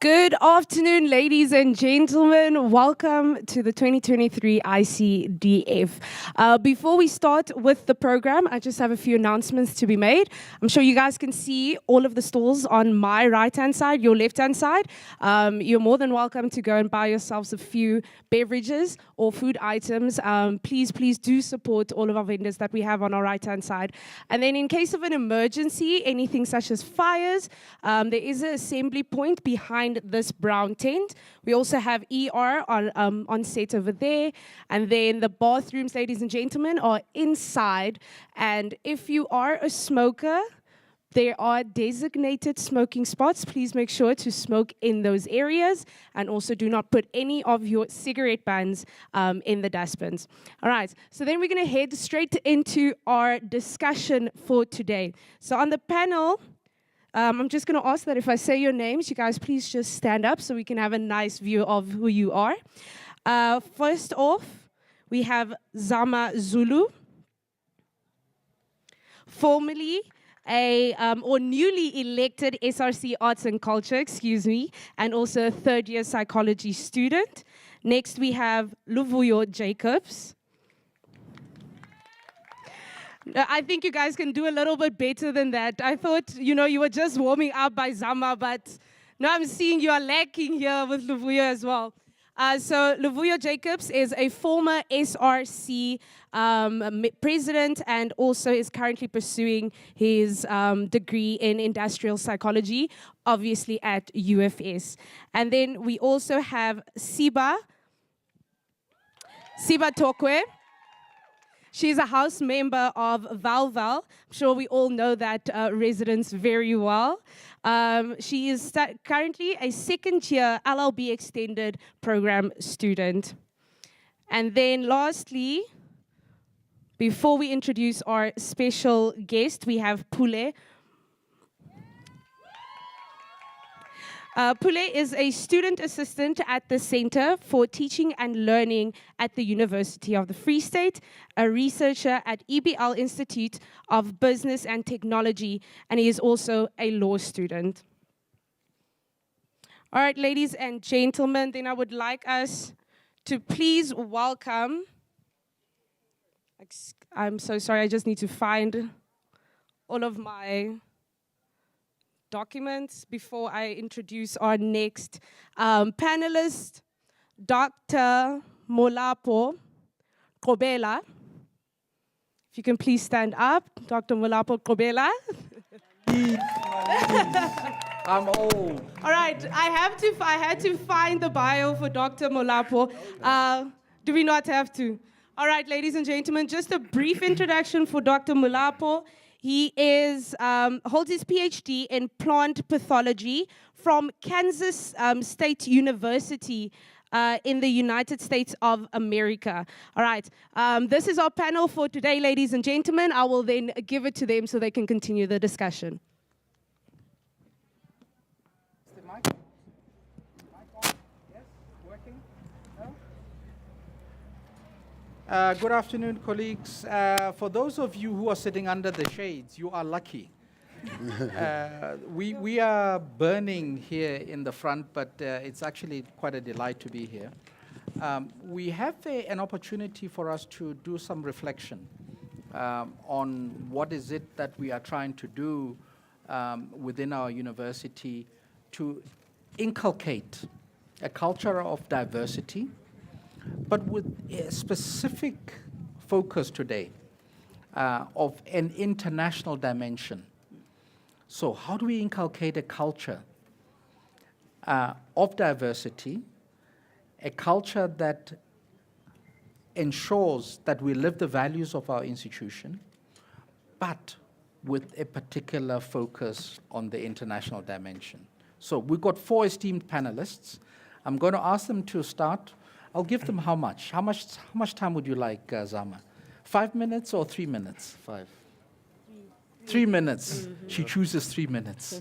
Good afternoon, ladies and gentlemen. Welcome to the 2023 ICDF. Before we start with the program, I just have a few announcements to be made. I'm sure you guys can see all of the stalls on my right-hand side, your left-hand side. You're more than welcome to go and buy yourselves a few beverages or food items. Please do support all of our vendors that we have on our right-hand side. And then in case of an emergency, anything such as fires, there is an assembly point behind this brown tent. We also have ER on set over there. And then the bathrooms, ladies and gentlemen, are inside. And if you are a smoker, there are designated smoking spots. Please make sure to smoke in those areas, and also do not put any of your cigarette buns in the dustbins. All right, so then we're gonna head straight into our discussion for today. So on the panel, I'm just gonna ask that if I say your names, you guys please just stand up so we can have a nice view of who you are. First off, we have Zama Zulu, formerly or newly elected SRC Arts and Culture, and also a third-year psychology student. Next, we have Luvuyo Jacobs. I think you guys can do a little bit better than that. I thought, you were just warming up by Zama, but now I'm seeing you are lacking here with Luvuyo as well. So Luvuyo Jacobs is a former SRC president and also is currently pursuing his degree in industrial psychology, obviously at UFS. And then we also have Siba Tokwe. She's a house member of Valval. I'm sure we all know that residents very well. She is currently a second-year LLB extended program student. And then lastly, before we introduce our special guest, we have Pule. Pule is a student assistant at the Center for Teaching and Learning at the University of the Free State, a researcher at EBL Institute of Business and Technology, and he is also a law student. All right, ladies and gentlemen, then I would like us to please welcome, I'm so sorry, I just need to find all of my documents before I introduce our next panelist, Dr. Molapo Kobela. If you can please stand up, Dr. Molapo Kobela. I'm old. All right, I had to find the bio for Dr. Molapo. Do we not have to? All right, ladies and gentlemen, just a brief introduction for Dr. Molapo. He holds his PhD in plant pathology from Kansas State University in the United States of America. All right, this is our panel for today, ladies and gentlemen. I will then give it to them so they can continue the discussion. Is the mic on? Yes, working? No? Good afternoon, colleagues. For those of you who are sitting under the shades, you are lucky. We are burning here in the front, but it's actually quite a delight to be here. We have an opportunity for us to do some reflection on what is it that we are trying to do within our university to inculcate a culture of diversity, but with a specific focus today of an international dimension. So how do we inculcate a culture of diversity, a culture that ensures that we live the values of our institution, but with a particular focus on the international dimension? So we've got 4 esteemed panelists. I'm going to ask them to start. I'll give them how much? How much time would you like, Zama? 5 minutes or 3 minutes? 5. 3 minutes. Mm-hmm. She chooses 3 minutes.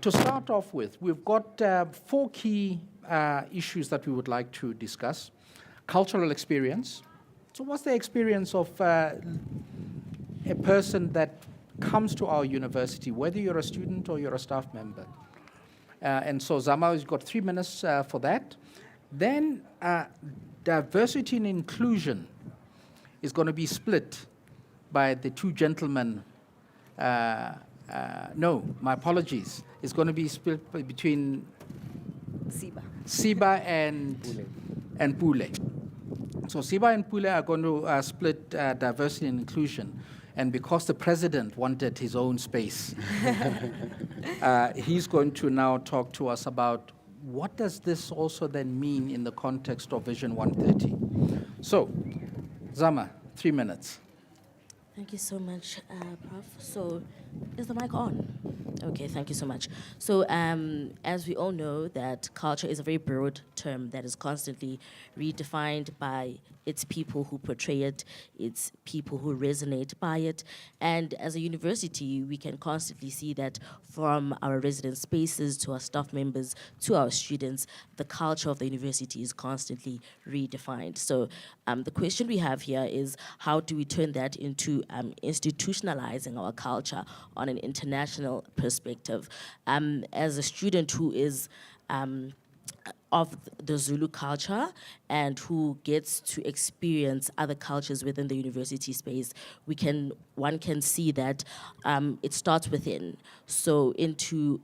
To start off with, we've got 4 key issues that we would like to discuss. Cultural experience. So what's the experience of a person that comes to our university, whether you're a student or you're a staff member? And so Zama has got 3 minutes for that. Then diversity and inclusion is going to be split by the two gentlemen. No, my apologies. It's going to be split between Siba and Pule. So Siba and Pule are going to split diversity and inclusion. And because the president wanted his own space, he's going to now talk to us about what does this also then mean in the context of Vision 130. So, Zama, 3 minutes. Thank you so much, Prof. So, is the mic on? Okay, thank you so much. So, as we all know, that culture is a very broad term that is constantly redefined by its people who portray it, its people who resonate by it. And as a university, we can constantly see that from our resident spaces to our staff members to our students, the culture of the university is constantly redefined. So the question we have here is, how do we turn that into institutionalizing our culture on an international perspective? As a student who is of the Zulu culture and who gets to experience other cultures within the university space, one can see that it starts within. So into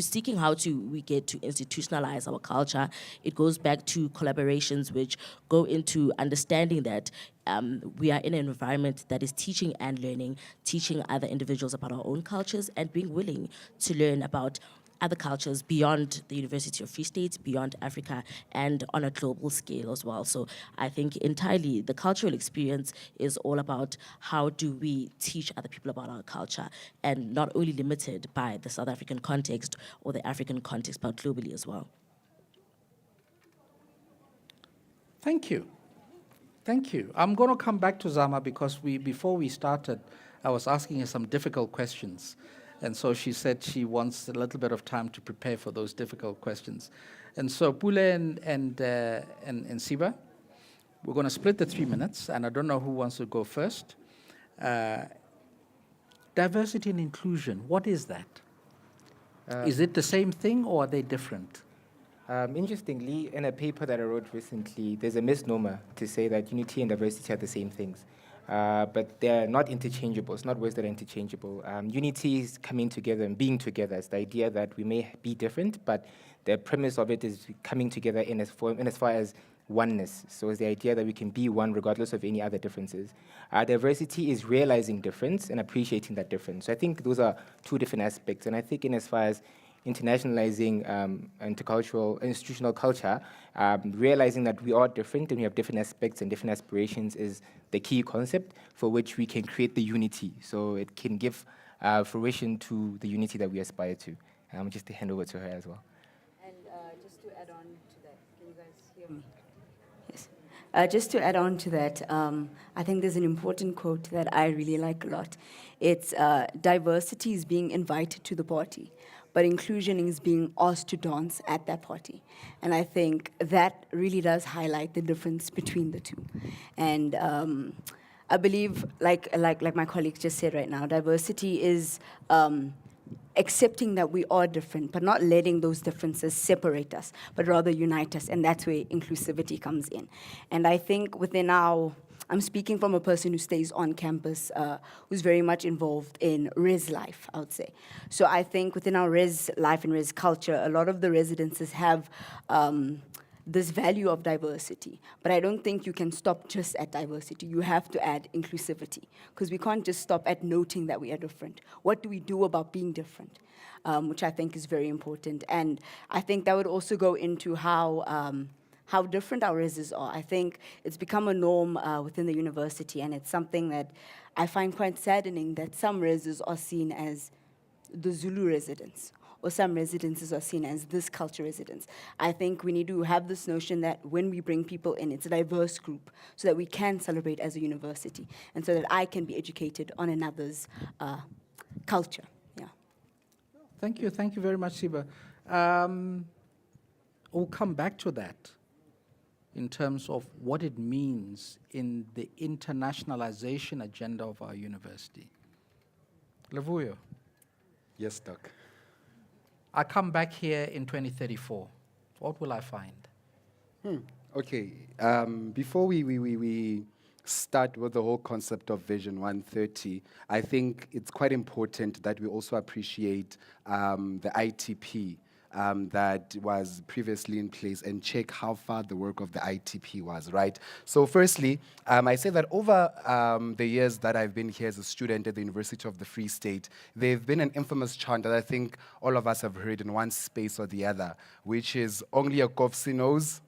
seeking how we get to institutionalize our culture, it goes back to collaborations which go into understanding that we are in an environment that is teaching and learning, teaching other individuals about our own cultures and being willing to learn about other cultures beyond the University of Free State, beyond Africa, and on a global scale as well. So I think entirely the cultural experience is all about how do we teach other people about our culture, and not only limited by the South African context or the African context, but globally as well. Thank you. Thank you. I'm going to come back to Zama because before we started, I was asking her some difficult questions. And so she said she wants a little bit of time to prepare for those difficult questions. And so Pule and Siba, we're going to split the 3 minutes, and I don't know who wants to go first. Diversity and inclusion, what is that? Is it the same thing or are they different? Interestingly, in a paper that I wrote recently, there's a misnomer to say that unity and diversity are the same things. But they're not interchangeable. It's not words that are interchangeable. Unity is coming together and being together. It's the idea that we may be different, but the premise of it is coming together in as far as oneness. So it's the idea that we can be one regardless of any other differences. Diversity is realizing difference and appreciating that difference. So I think those are two different aspects. And I think in as far as internationalizing intercultural, institutional culture, realizing that we are different and we have different aspects and different aspirations is the key concept for which we can create the unity. So it can give fruition to the unity that we aspire to. Just to hand over to her as well. And just to add on to that, can you guys hear me? Yes. Just to add on to that, I think there's an important quote that I really like a lot. It's diversity is being invited to the party, but inclusion is being asked to dance at that party. And I think that really does highlight the difference between the two. And I believe, like my colleague just said right now, diversity is accepting that we are different, but not letting those differences separate us, but rather unite us. And that's where inclusivity comes in. And I think within I'm speaking from a person who stays on campus, who's very much involved in res life, I would say. So I think within our res life and res culture, a lot of the residences have this value of diversity. But I don't think you can stop just at diversity. You have to add inclusivity, because we can't just stop at noting that we are different. What do we do about being different? Which I think is very important. And I think that would also go into how different our reses are. I think it's become a norm within the university, and it's something that I find quite saddening that some reses are seen as the Zulu residents, or some residences are seen as this culture residents. I think we need to have this notion that when we bring people in, it's a diverse group, so that we can celebrate as a university, and so that I can be educated on another's culture. Yeah. Thank you very much, Siba. We'll come back to that in terms of what it means in the internationalization agenda of our university. Lavuyo. Yes, Doc. I come back here in 2034. What will I find? Okay, before we start with the whole concept of Vision 130, I think it's quite important that we also appreciate the ITP that was previously in place and check how far the work of the ITP was, right? So firstly, I say that over the years that I've been here as a student at the University of the Free State, there's been an infamous chant that I think all of us have heard in one space or the other, which is only a Kofsi knows.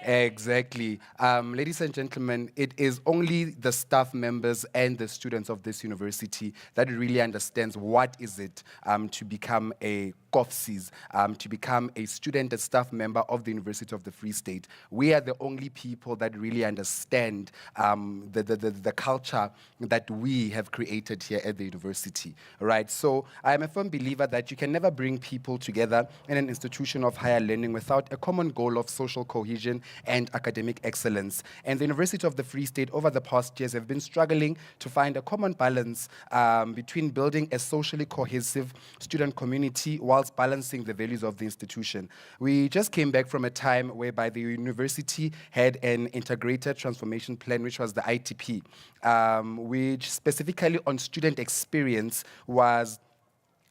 Exactly. Ladies and gentlemen, it is only the staff members and the students of this university that really understands what is it to become a COFSIS, to become a student and staff member of the University of the Free State. We are the only people that really understand the culture that we have created here at the university, right? So I'm a firm believer that you can never bring people together in an institution of higher learning without a common goal of social cohesion and academic excellence. And the University of the Free State over the past years have been struggling to find a common balance between building a socially cohesive student community whilst balancing the values of the institution. We just came back from a time whereby the university had an integrated transformation plan, which was the ITP, which specifically on student experience was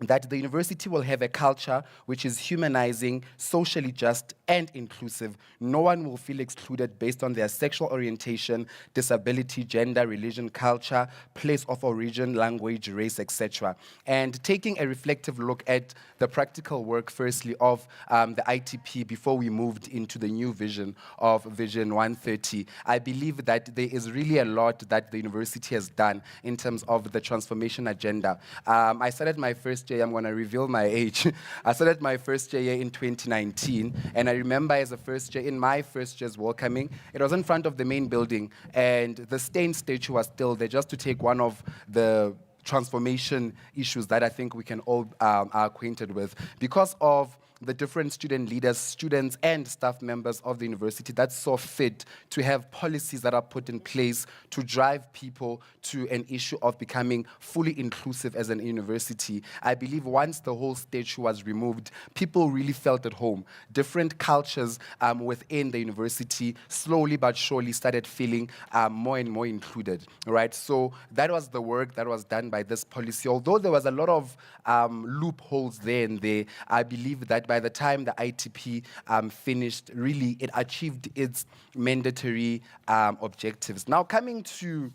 that the university will have a culture which is humanizing, socially just, and inclusive. No one will feel excluded based on their sexual orientation, disability, gender, religion, culture, place of origin, language, race, etc. And taking a reflective look at the practical work, firstly, of the ITP before we moved into the new vision of Vision 130, I believe that there is really a lot that the university has done in terms of the transformation agenda. I started my first year, I'm going to reveal my age. I started my first year in 2019, and I remember as a first year, in my first year's welcoming, it was in front of the main building, and the Steyn statue was still there just to take one of the transformation issues that I think we can all are acquainted with. Because of the different student leaders, students, and staff members of the university that saw fit to have policies that are put in place to drive people to an issue of becoming fully inclusive as an university. I believe once the whole statue was removed, people really felt at home. Different cultures within the university slowly but surely started feeling more and more included, right? So that was the work that was done by this policy. Although there was a lot of loopholes there and there, I believe that by the time the ITP finished, really it achieved its mandatory objectives. Now coming to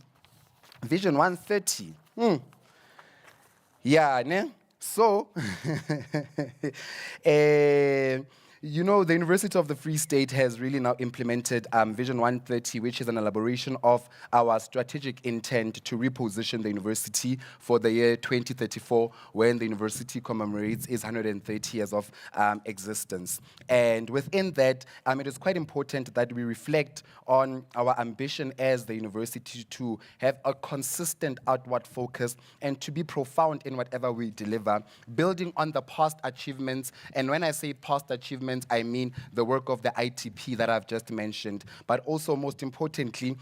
Vision 130. Yeah, ne? So, you know, the University of the Free State has really now implemented Vision 130, which is an elaboration of our strategic intent to reposition the university for the year 2034, when the university commemorates its 130 years of existence. And within that, it is quite important that we reflect on our ambition as the university to have a consistent outward focus and to be profound in whatever we deliver, building on the past achievements. And when I say past achievements, I mean the work of the ITP that I've just mentioned, but also most importantly,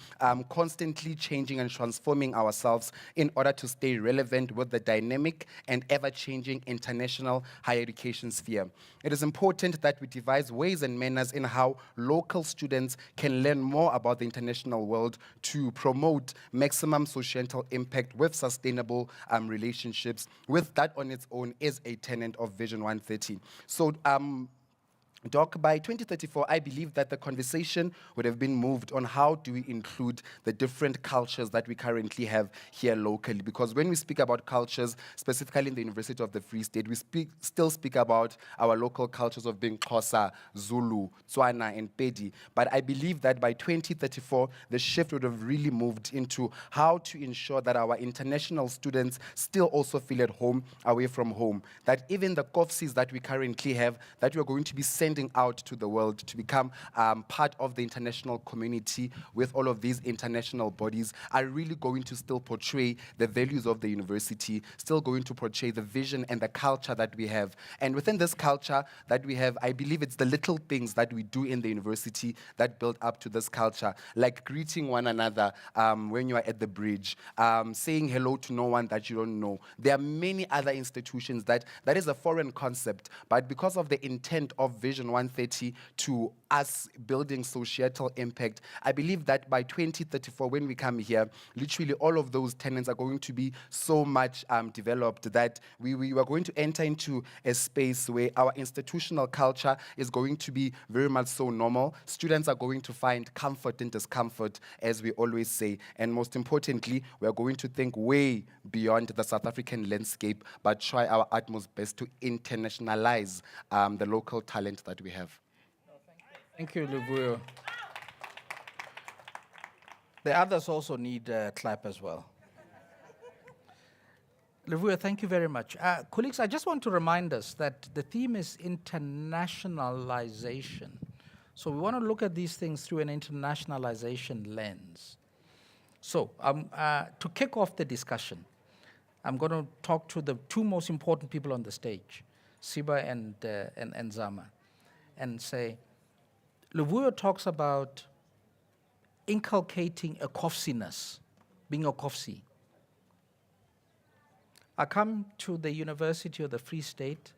constantly changing and transforming ourselves in order to stay relevant with the dynamic and ever-changing international higher education sphere. It is important that we devise ways and manners in how local students can learn more about the international world to promote maximum societal impact with sustainable relationships. With that on its own is a tenet of Vision 130. So, Doc, by 2034, I believe that the conversation would have been moved on how do we include the different cultures that we currently have here locally. Because when we speak about cultures, specifically in the University of the Free State, we still speak about our local cultures of being Xhosa, Zulu, Tswana, and Pedi. But I believe that by 2034, the shift would have really moved into how to ensure that our international students still also feel at home away from home. That even the COFSIs that we currently have, that we are going to be sending standing out to the world, to become part of the international community with all of these international bodies, are really going to still portray the values of the university, still going to portray the vision and the culture that we have. And within this culture that we have, I believe it's the little things that we do in the university that build up to this culture, like greeting one another when you are at the bridge, saying hello to no one that you don't know. There are many other institutions that is a foreign concept, but because of the intent of Vision 130 to us building societal impact, I believe that by 2034, when we come here, literally all of those tenets are going to be so much developed that we are going to enter into a space where our institutional culture is going to be very much so normal. Students are going to find comfort in discomfort, as we always say. And most importantly, we are going to think way beyond the South African landscape, but try our utmost best to internationalize the local talent that we have. Thank you, Luvuyo. The others also need a clap as well. Luvuyo, thank you very much. Colleagues, I just want to remind us that the theme is internationalization. So we want to look at these things through an internationalization lens. So to kick off the discussion, I'm going to talk to the two most important people on the stage, Siba and Zama, and say, Luvuyo talks about inculcating a Kofsiness, being a Kofsi. I come to the University of the Free State.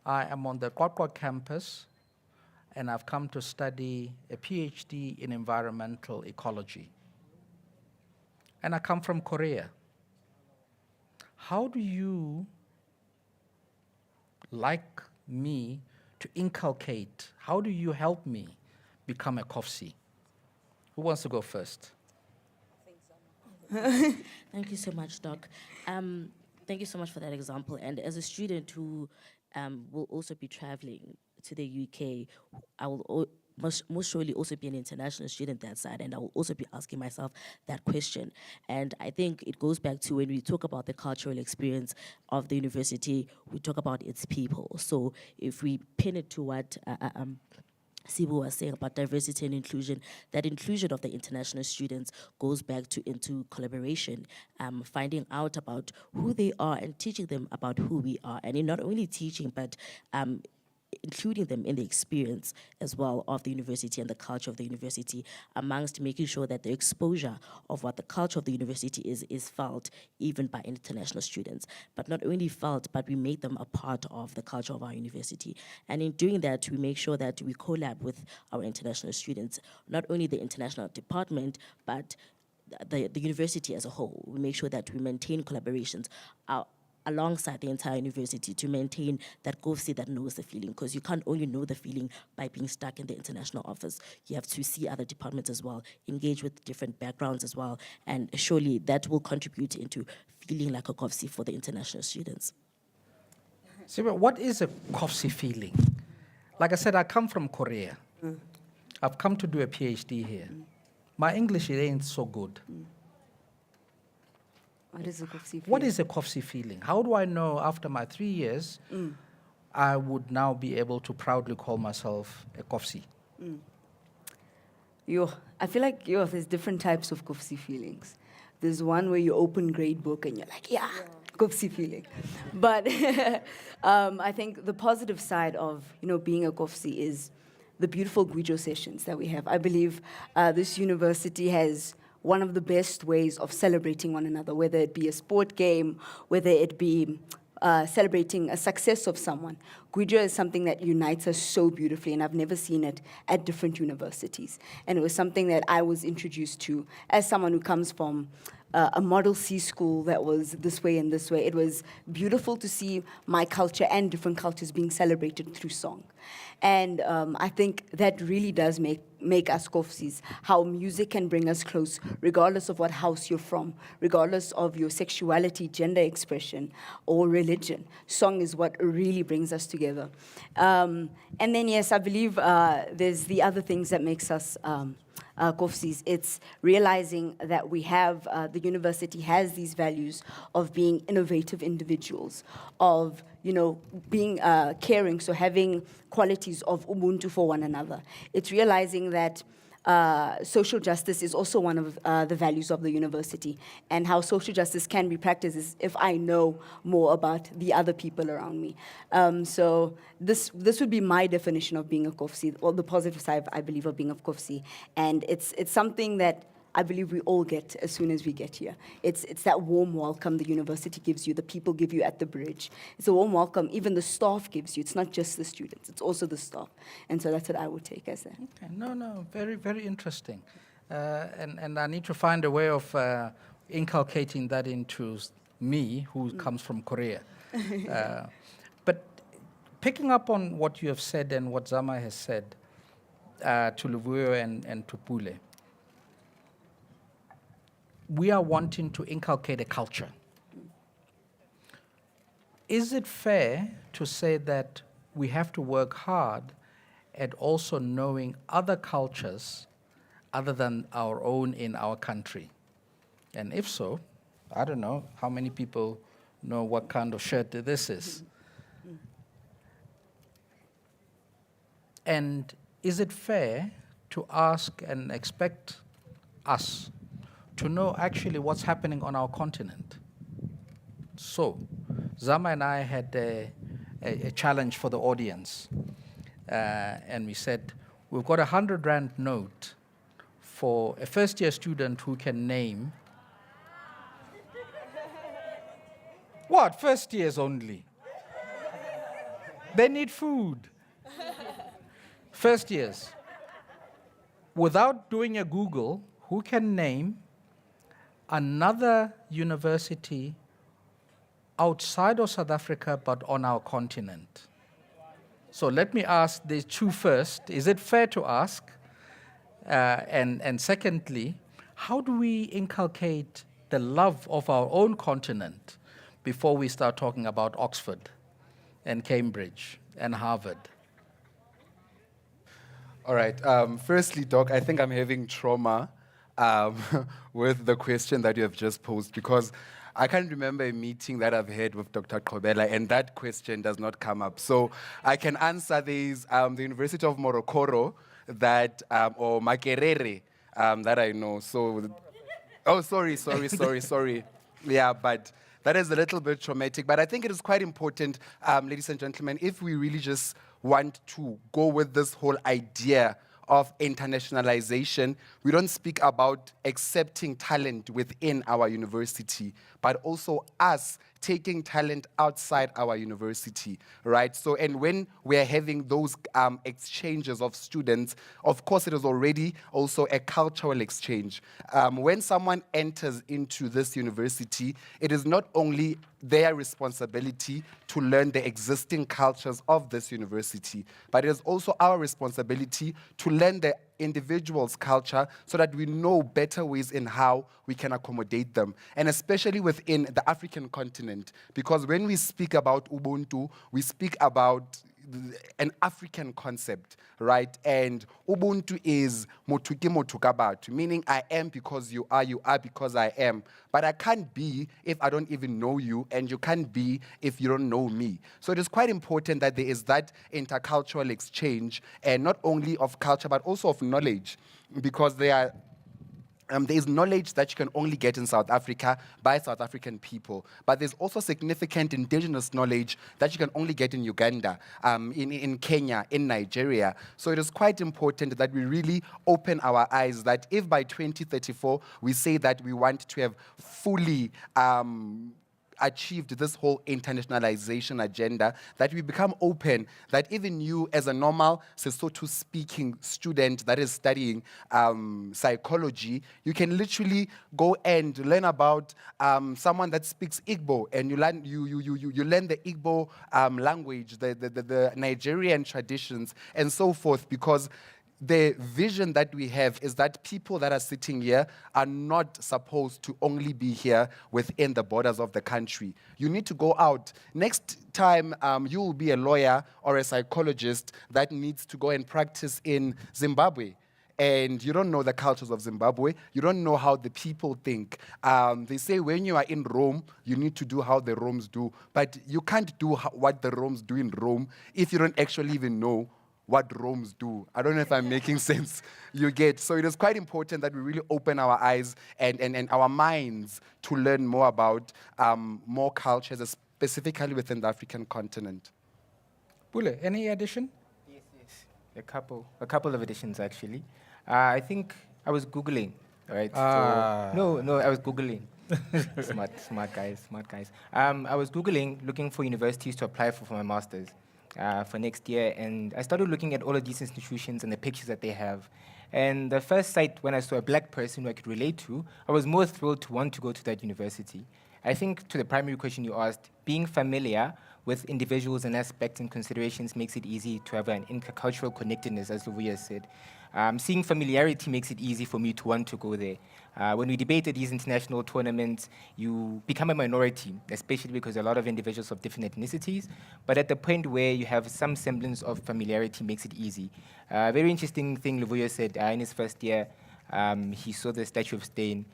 I am on the KwaKwa campus, and I've come to study a PhD in environmental ecology. And I come from Korea. How do you like me to inculcate? How do you help me become a Kofsi? Who wants to go first? Thank you so much, Doc. Thank you so much for that example. And as a student who will also be traveling to the UK, I will most surely also be an international student that side, and I will also be asking myself that question. And I think it goes back to when we talk about the cultural experience of the university, we talk about its people. So if we pin it to what Sibu was saying about diversity and inclusion, that inclusion of the international students goes back into collaboration, finding out about who they are and teaching them about who we are. And in not only teaching, but including them in the experience as well of the university and the culture of the university, amongst making sure that the exposure of what the culture of the university is felt even by international students. But not only felt, but we make them a part of the culture of our university. And in doing that, we make sure that we collab with our international students, not only the international department, but the university as a whole. We make sure that we maintain collaborations alongside the entire university to maintain that GovC that knows the feeling, because you can't only know the feeling by being stuck in the international office. You have to see other departments as well, engage with different backgrounds as well, and surely that will contribute into feeling like a GovC for the international students. Siba, what is a Kofsi feeling? Like I said, I come from Korea. I've come to do a PhD here. My English, it ain't so good. What is a Kofsi feeling? What is a Kofsi feeling? How do I know after my 3 years, I would now be able to proudly call myself a Kofsi? I feel like there's different types of Kofsi feelings. There's one where you open grade book and you're like, yeah. Kofsi feeling. But I think the positive side of being a Kofsi is the beautiful Guijo sessions that we have. I believe this university has one of the best ways of celebrating one another, whether it be a sport game, whether it be celebrating a success of someone. Guijo is something that unites us so beautifully, and I've never seen it at different universities. And it was something that I was introduced to as someone who comes from a Model C school that was this way and this way. It was beautiful to see my culture and different cultures being celebrated through song. And I think that really does make us Kofsis, how music can bring us close, regardless of what house you're from, regardless of your sexuality, gender expression, or religion. Song is what really brings us together. And then, yes, I believe there's the other things that makes us Kofsis. It's realizing that we have, the university has these values of being innovative individuals, of being caring, so having qualities of Ubuntu for one another. It's realizing that social justice is also one of the values of the university, and how social justice can be practiced is if I know more about the other people around me. So this would be my definition of being a Kofsi, or the positive side, I believe, of being a Kofsi. And it's something that I believe we all get as soon as we get here. It's that warm welcome the university gives you, the people give you at the bridge. It's a warm welcome even the staff gives you. It's not just the students, it's also the staff. And so that's what I would take as that. Okay. No, very, very interesting. And I need to find a way of inculcating that into me, who comes from Korea. But picking up on what you have said and what Zama has said to Luvuyo and to Pule, we are wanting to inculcate a culture. Is it fair to say that we have to work hard at also knowing other cultures other than our own in our country? And if so, I don't know how many people know what kind of shirt this is. And is it fair to ask and expect us to know actually what's happening on our continent? So, Zama and I had a challenge for the audience. And we said, we've got a 100 Rand note for a first-year student who can name... What? First years only? They need food. First years. Without doing a Google, who can name another university outside of South Africa but on our continent? So let me ask the two first. Is it fair to ask? And secondly, how do we inculcate the love of our own continent before we start talking about Oxford and Cambridge and Harvard? All right. Firstly, Doc, I think I'm having trauma with the question that you have just posed, because I can't remember a meeting that I've had with Dr. Kobela, and that question does not come up. So I can answer these, the University of Morokoro, that, or Makerere, that I know. So, oh, sorry. Yeah, but that is a little bit traumatic. But I think it is quite important, ladies and gentlemen, if we really just want to go with this whole idea of internationalization, we don't speak about accepting talent within our university, but also us taking talent outside our university, right? So, and when we're having those exchanges of students, of course, it is already also a cultural exchange. When someone enters into this university, it is not only their responsibility to learn the existing cultures of this university, but it is also our responsibility to learn the individual's culture so that we know better ways in how we can accommodate them, and especially within the African continent, because when we speak about Ubuntu, we speak about an African concept, right? And Ubuntu is motu ke motu ka batho, meaning I am because you are because I am. But I can't be if I don't even know you, and you can't be if you don't know me. So it is quite important that there is that intercultural exchange, and not only of culture, but also of knowledge, because there is knowledge that you can only get in South Africa by South African people. But there's also significant indigenous knowledge that you can only get in Uganda, in Kenya, in Nigeria. So it is quite important that we really open our eyes, that if by 2034 we say that we want to have fully achieved this whole internationalization agenda, that we become open, that even you as a normal Sesotho-speaking student that is studying psychology, you can literally go and learn about someone that speaks Igbo, and you learn the Igbo language, the Nigerian traditions, and so forth, because the vision that we have is that people that are sitting here are not supposed to only be here within the borders of the country. You need to go out. Next time, you will be a lawyer or a psychologist that needs to go and practice in Zimbabwe. and you don't know the cultures of Zimbabwe, you don't know how the people think. They say when you are in Rome, you need to do how the Romans do, but you can't do what the Romans do in Rome if you don't actually even know what Romans do. I don't know if I'm making sense. You get. So it is quite important that we really open our eyes and our minds to learn more about more cultures, specifically within the African continent. Pule, any addition? Yes, yes. A couple of additions actually. I think I was Googling, right? No, I was Googling. Smart guys, smart guys. I was Googling, looking for universities to apply for my master's for next year, and I started looking at all of these institutions and the pictures that they have. And the first site, when I saw a black person who I could relate to, I was more thrilled to want to go to that university. I think to the primary question you asked, being familiar with individuals and aspects and considerations makes it easy to have an intercultural connectedness, as Luvuya said. Seeing familiarity makes it easy for me to want to go there. When we debate at these international tournaments, you become a minority, especially because a lot of individuals of different ethnicities. But at the point where you have some semblance of familiarity makes it easy. Very interesting thing Luvuya said in his first year, he saw the statue of Stain,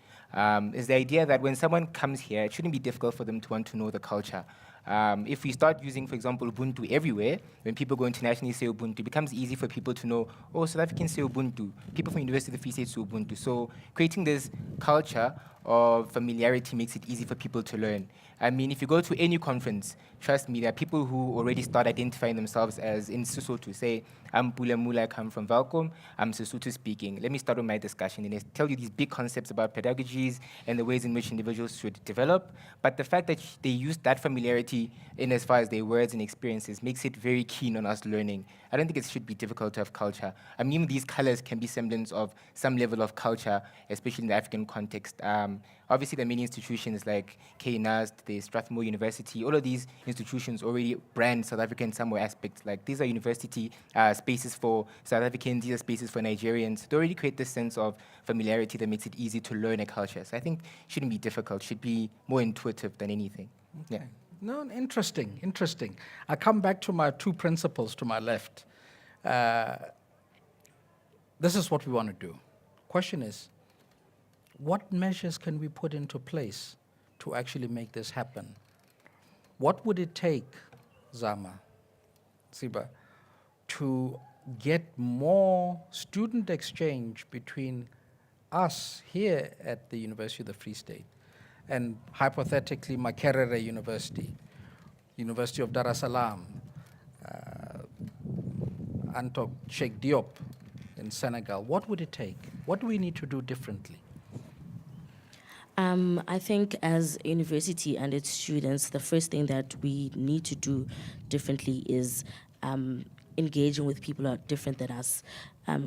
is the idea that when someone comes here, it shouldn't be difficult for them to want to know the culture. If we start using, for example, Ubuntu everywhere, when people go internationally say Ubuntu, it becomes easy for people to know, oh, South Africans say Ubuntu. People from University of the Free State say Ubuntu. So creating this culture of familiarity makes it easy for people to learn. I mean, if you go to any conference, trust me, there are people who already start identifying themselves as in Sesotho. Say, I'm Pula Mula, I come from Valcom, I'm Sesotho speaking. Let me start with my discussion. And they tell you these big concepts about pedagogies and the ways in which individuals should develop. But the fact that they use that familiarity in as far as their words and experiences makes it very keen on us learning. I don't think it should be difficult to have culture. I mean, these colors can be semblance of some level of culture, especially in the African context. Obviously, there are many institutions like KNAST, the Strathmore University, all of these institutions already brand South Africa in some way aspects. Like, these are university spaces for South Africans, these are spaces for Nigerians. They already create this sense of familiarity that makes it easy to learn a culture. So I think it shouldn't be difficult, should be more intuitive than anything. Okay. No, interesting, interesting. I come back to my two principles to my left. This is what we want to do. Question is, what measures can we put into place to actually make this happen? What would it take, Zama, Siba, to get more student exchange between us here at the University of the Free State and hypothetically Makerere University, University of Dar es Salaam, Antok Sheikh Diop in Senegal? What would it take? What do we need to do differently? I think as a university and its students, the first thing that we need to do differently is engaging with people who are different than us.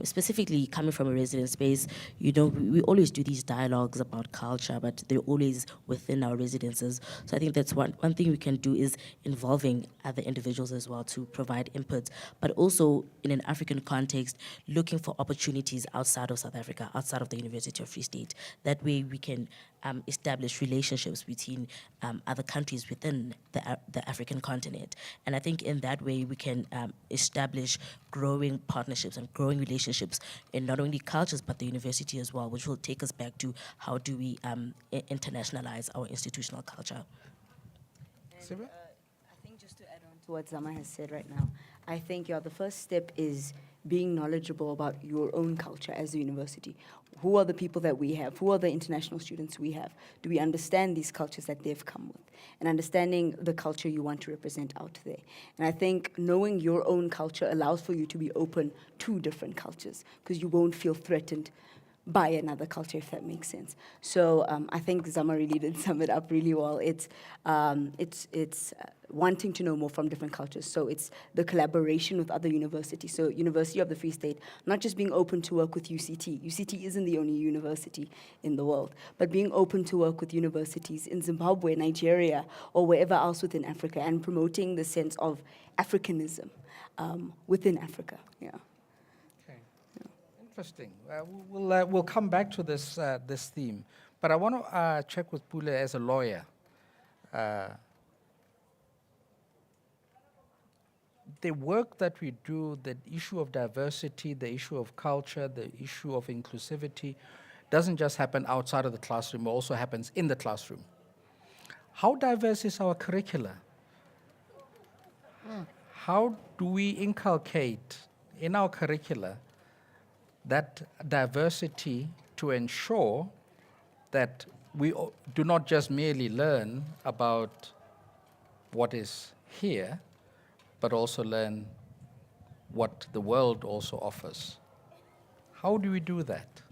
Specifically coming from a resident space, you know, we always do these dialogues about culture, but they're always within our residences. So I think that's one thing we can do is involving other individuals as well to provide input, but also in an African context, looking for opportunities outside of South Africa, outside of the University of Free State. That way we can establish relationships between other countries within the African continent. And I think in that way we can establish growing partnerships and growing relationships in not only cultures but the university as well, which will take us back to how do we internationalize our institutional culture. Siba? I think just to add on to what Zama has said right now, I think the first step is being knowledgeable about your own culture as a university. Who are the people that we have? Who are the international students we have? Do we understand these cultures that they've come with? And understanding the culture you want to represent out there. And I think knowing your own culture allows for you to be open to different cultures because you won't feel threatened by another culture, if that makes sense. So I think Zama really did sum it up really well. It's wanting to know more from different cultures. So it's the collaboration with other universities. So University of the Free State, not just being open to work with UCT. UCT isn't the only university in the world, but being open to work with universities in Zimbabwe, Nigeria, or wherever else within Africa, and promoting the sense of Africanism within Africa. Yeah. Interesting. We'll come back to this this theme, but I want to check with Pule as a lawyer. the work that we do, the issue of diversity, the issue of culture, the issue of inclusivity, doesn't just happen outside of the classroom, it also happens in the classroom. How diverse is our curricula? How do we inculcate in our curricula that diversity to ensure that we do not just merely learn about what is here, but also learn what the world also offers? How do we do that?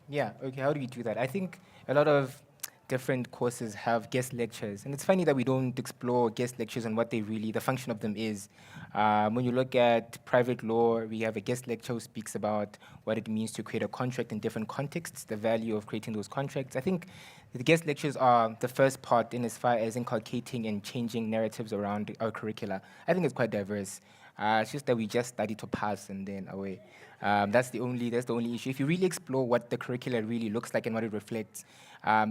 Yeah, okay, how do we do that? I think a lot of different courses have guest lectures, and it's funny that we don't explore guest lectures and what they really, the function of them is. When you look at private law, we have a guest lecturer who speaks about what it means to create a contract in different contexts, the value of creating those contracts. I think the guest lectures are the first part in as far as inculcating and changing narratives around our curricula. I think it's quite diverse. It's just that we just study to pass and then away. That's the only issue. If you really explore what the curricula really looks like and what it reflects,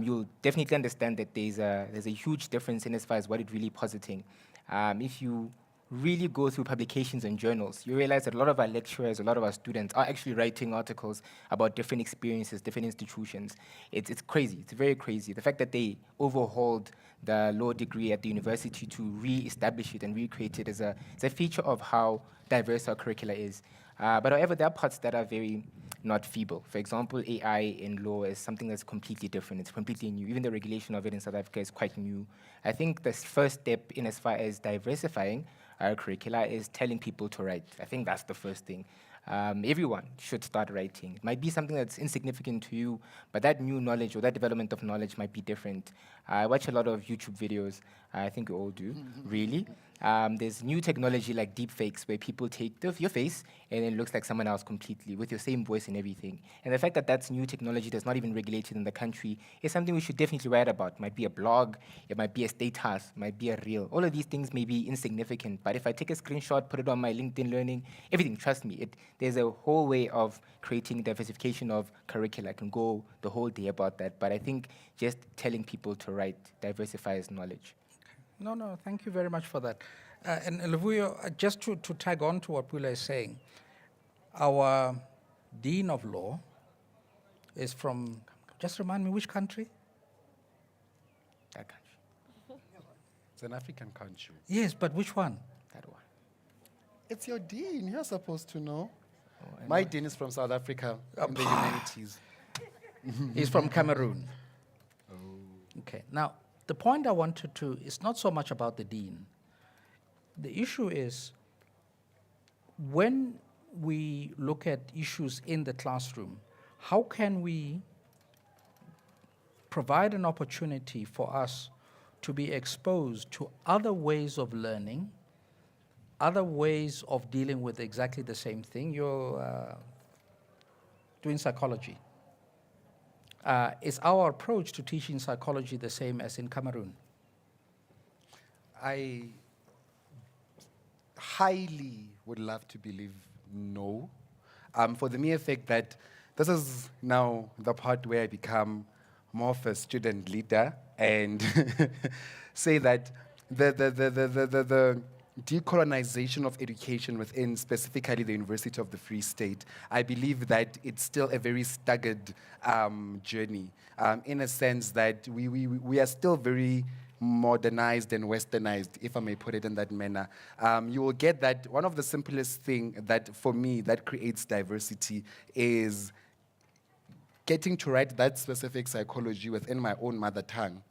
you'll definitely understand that there's a huge difference in as far as what it really positing. If you really go through publications and journals, you realize that a lot of our lecturers, a lot of our students are actually writing articles about different experiences, different institutions. It's crazy. It's very crazy. The fact that they overhauled the law degree at the university to re-establish it and recreate it is it's a feature of how diverse our curricula is. But however, there are parts that are very not feeble. For example, AI in law is something that's completely different. It's completely new. Even the regulation of it in South Africa is quite new. I think the first step in as far as diversifying our curricula is telling people to write. I think that's the first thing. Everyone should start writing. It might be something that's insignificant to you, but that new knowledge or that development of knowledge might be different. I watch a lot of YouTube videos. I think we all do, really. There's new technology like deepfakes where people take your face and it looks like someone else completely with your same voice and everything. And the fact that that's new technology that's not even regulated in the country is something we should definitely write about. It might be a blog, it might be a status, it might be a reel. All of these things may be insignificant, but if I take a screenshot, put it on my LinkedIn Learning, everything, trust me, there's a whole way of creating diversification of curricula. I can go the whole day about that, but I think just telling people to write diversifies knowledge. No, thank you very much for that. And Luvuyo, just to tag on to what Pula is saying, our Dean of Law is from, just remind me, which country? That country. It's an African country. Yes, but which one? That one. It's your dean. You're supposed to know. Oh, My dean is from South Africa in the humanities. He's from Cameroon. Okay, now, the point I wanted to is not so much about the dean. The issue is when we look at issues in the classroom, how can we provide an opportunity for us to be exposed to other ways of learning, other ways of dealing with exactly the same thing? You're doing psychology. Is our approach to teaching psychology the same as in Cameroon? I highly would love to believe no, for the mere fact that this is now the part where I become more of a student leader and say that the decolonization of education within specifically the University of the Free State, I believe that it's still a very staggered journey, in a sense that we are still very modernized and westernized, if I may put it in that manner. You will get that one of the simplest thing that, for me, that creates diversity is getting to write that specific psychology within my own mother tongue,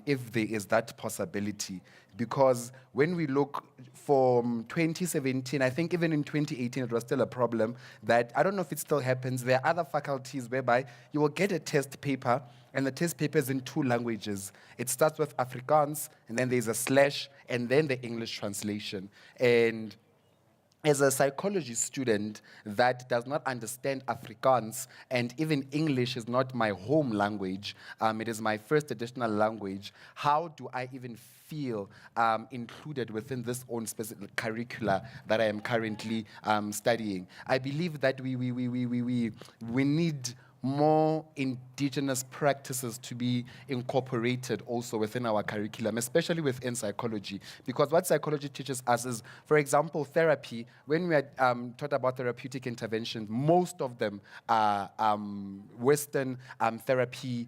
if there is that possibility. Because when we look from 2017, I think even in 2018 it was still a problem that, I don't know if it still happens, there are other faculties whereby you will get a test paper and the test paper is in 2 languages. It starts with Afrikaans and then there's a slash and then the English translation. And as a psychology student that does not understand Afrikaans, and even English is not my home language, it is my first additional language, how do I even feel included within this own specific curricula that I am currently studying? I believe that we need more indigenous practices to be incorporated also within our curriculum, especially within psychology. Because what psychology teaches us is, for example, therapy. When we are taught about therapeutic interventions, most of them are Western therapy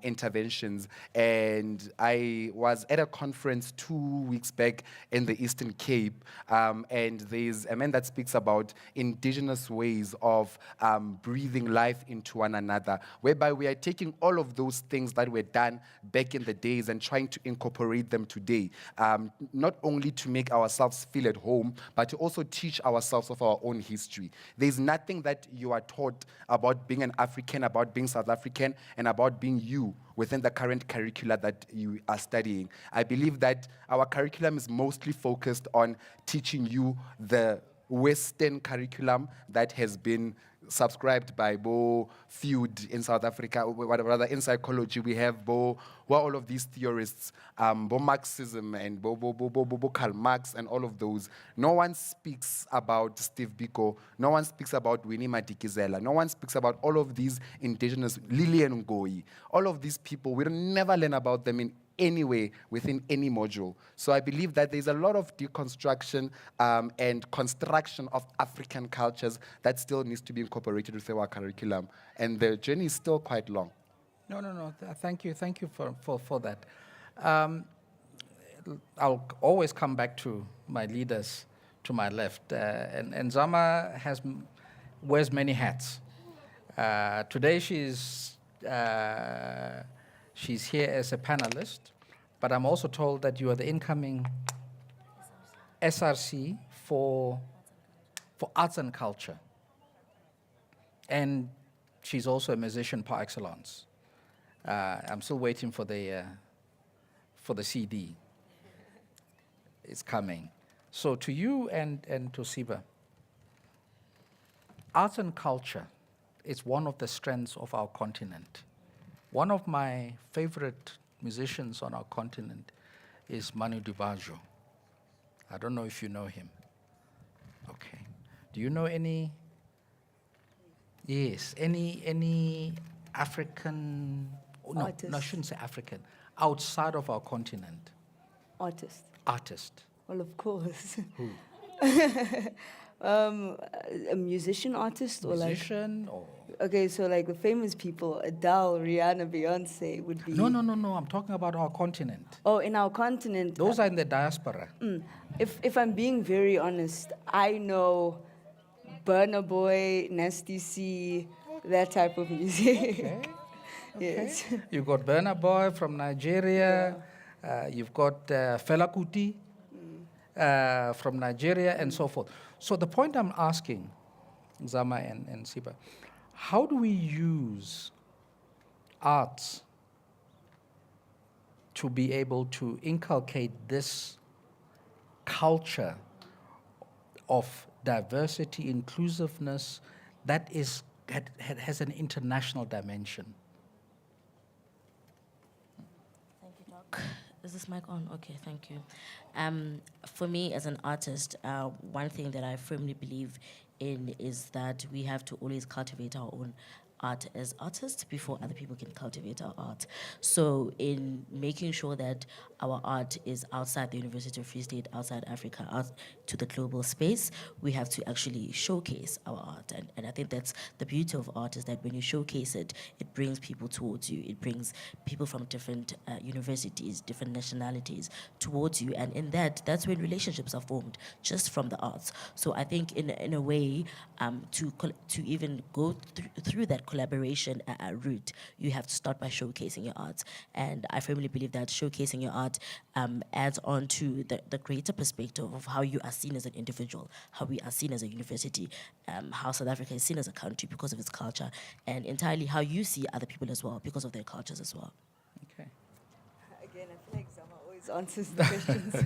interventions. And I was at a conference 2 weeks back in the Eastern Cape, and there's a man that speaks about indigenous ways of breathing life into one another, whereby we are taking all of those things that were done back in the days and trying to incorporate them today, not only to make ourselves feel at home, but to also teach ourselves of our own history. There's nothing that you are taught about being an African, about being South African, and about being you within the current curricula that you are studying. I believe that our curriculum is mostly focused on teaching you the Western curriculum that has been subscribed by Bo Feud in South Africa, or rather in psychology. We have Bo, well, all of these theorists, Bo Marxism and Bo Karl Marx and all of those. No one speaks about Steve Biko. No one speaks about Winnie Madikizela. No one speaks about all of these indigenous, Lilian Ngoyi. All of these people, we don't never learn about them in any way within any module. So I believe that there's a lot of deconstruction and construction of African cultures that still needs to be incorporated within our curriculum. And the journey is still quite long. No. Thank you for that. I'll always come back to my leaders to my left. And Zama wears many hats. Today she's here as a panelist, but I'm also told that you are the incoming SRC for arts and culture. And she's also a musician par excellence. I'm still waiting for the CD. It's coming. So to you and to Siba, arts and culture is one of the strengths of our continent. One of my favorite musicians on our continent is Manu Dibango. I don't know if you know him. Okay. Do you know any African, no, I shouldn't say African, outside of our continent? Artist. Well, of course. Who? A musician artist or Musician or? Okay, so like the famous people, Adele, Rihanna, Beyonce would be. No. I'm talking about our continent. Oh, in our continent. Those are in the diaspora. If I'm being very honest, I know Burna Boy, Nasty C, that type of music. Okay. Yes. You've got Burna Boy from Nigeria. You've got Fela Kuti from Nigeria and so forth. So the point I'm asking, Zama and Siba, how do we use arts to be able to inculcate this culture of diversity, inclusiveness that has an international dimension? Thank you, Doc. Is this mic on? Okay, thank you. For me, as an artist, one thing that I firmly believe in is that we have to always cultivate our own art as artists before other people can cultivate our art. So in making sure that our art is outside the University of Free State, outside Africa, out to the global space, we have to actually showcase our art. And I think that's the beauty of art, is that when you showcase it, it brings people towards you. It brings people from different universities, different nationalities towards you. And in that's when relationships are formed, just from the arts. So I think in a way, to even go through that collaboration route, you have to start by showcasing your art. And I firmly believe that showcasing your art adds on to the greater perspective of how you are seen as an individual, how we are seen as a university, how South Africa is seen as a country because of its culture, and entirely how you see other people as well because of their cultures as well. Okay. Again, I feel like Zama always answers the question so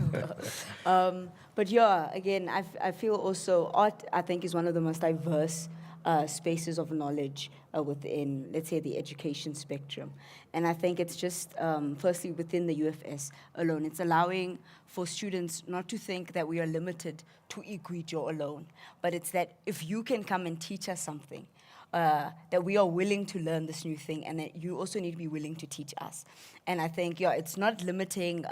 well. But yeah, again, I feel also art, I think, is one of the most diverse spaces of knowledge within, let's say, the education spectrum. And I think it's just, firstly, within the UFS alone, it's allowing for students not to think that we are limited to Igwijo alone, but it's that if you can come and teach us something, that we are willing to learn this new thing, and that you also need to be willing to teach us. And I think, yeah, it's not limiting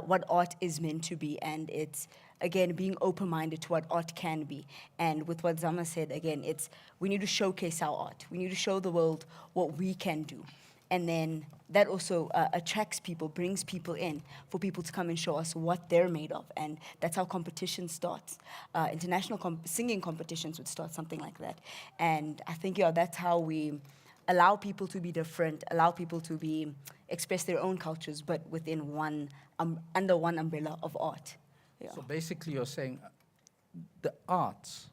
what art is meant to be, and it's, again, being open-minded to what art can be. And with what Zama said, again, it's we need to showcase our art. We need to show the world what we can do. And then that also attracts people, brings people in, for people to come and show us what they're made of. And that's how competition starts. International singing competitions would start something like that. And I think, yeah, that's how we allow people to be different, allow people to express their own cultures, but within under one umbrella of art. Yeah. So basically you're saying the arts,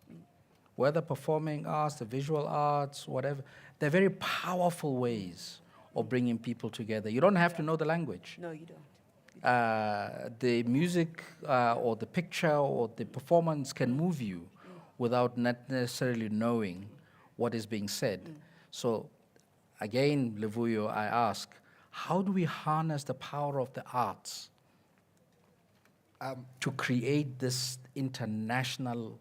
whether performing arts, the visual arts, whatever, they're very powerful ways of bringing people together. You don't have to know the language. No, you don't. The music or the picture or the performance can move you without not necessarily knowing what is being said. So again, Levuyo, I ask, how do we harness the power of the arts to create this international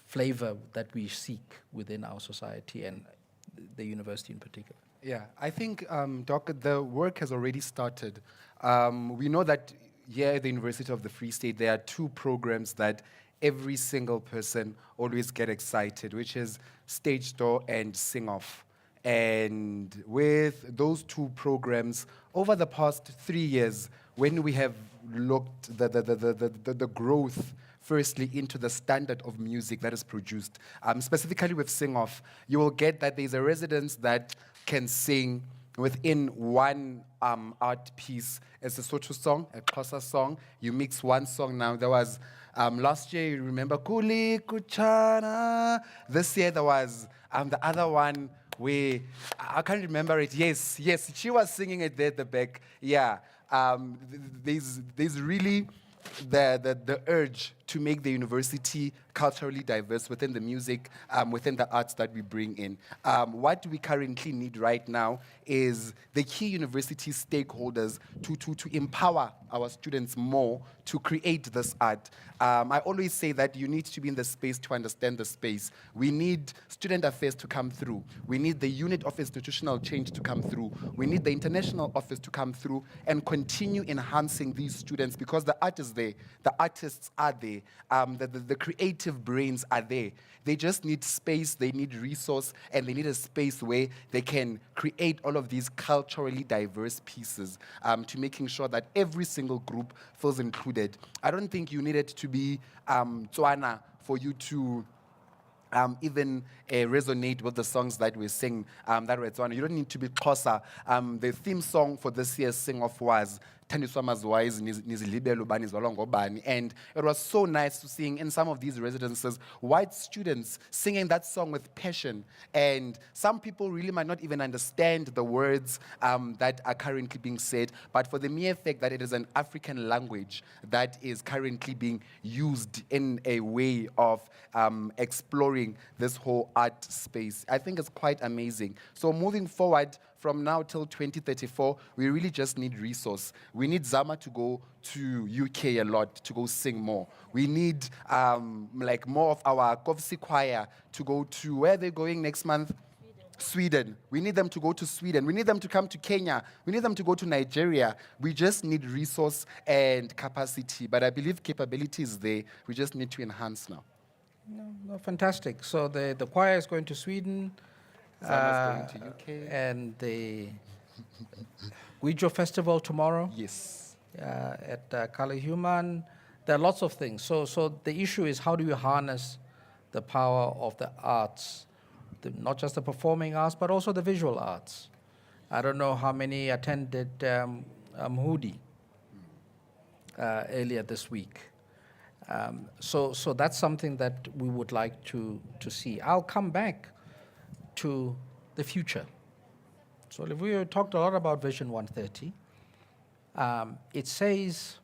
flavor that we seek within our society and the university in particular? Yeah, I think, Doc, the work has already started. We know that here at the University of the Free State, there are 2 programs that every single person always get excited, which is Stage Door and Sing Off. And with those 2 programs, over the past 3 years, when we have looked the growth firstly into the standard of music that is produced, specifically with Sing Off, you will get that there's a residence that can sing within one art piece. It's a Sotho song, a Xhosa song. You mix one song now. There was last year, you remember, Kuli Kuchana. This year there was the other one where I can't remember it. Yes, she was singing it there at the back. Yeah, there's really the urge to make the university culturally diverse within the music, within the arts that we bring in. What we currently need right now is the key university stakeholders to empower our students more to create this art. I always say that you need to be in the space to understand the space. We need student affairs to come through. We need the unit of institutional change to come through. We need the international office to come through and continue enhancing these students, because the art is there, the artists are there, the creative brains are there. They just need space, they need resource, and they need a space where they can create all of these culturally diverse pieces, to making sure that every single group feels included. I don't think you need it to be Tswana for you to even resonate with the songs that we sing, that were Tswana. You don't need to be Xhosa. The theme song for this year's Sing Off was Thandiswa Mazwais Nizilibele Ubani Zalwa Ngobani. And it was so nice to sing in some of these residences, white students singing that song with passion. And some people really might not even understand the words that are currently being said, but for the mere fact that it is an African language that is currently being used in a way of exploring this whole art space, I think it's quite amazing. So moving forward, from now till 2034, we really just need resource. We need Zama to go to UK a lot, to go sing more. We need like more of our Kovsi choir to go to, where are they going next month? Sweden. We need them to go to Sweden. We need them to come to Kenya. We need them to go to Nigeria. We just need resource and capacity. But I believe capability is there. We just need to enhance now. No, fantastic. So the choir is going to Sweden. Zama's going to UK. And the Guijo Festival tomorrow. Yes. At Kalahuman. There are lots of things. So the issue is, how do you harness the power of the arts, not just the performing arts, but also the visual arts? I don't know how many attended Mhudi earlier this week. So that's something that we would like to see. I'll come back to the future. So we talked a lot about Vision 130. It says,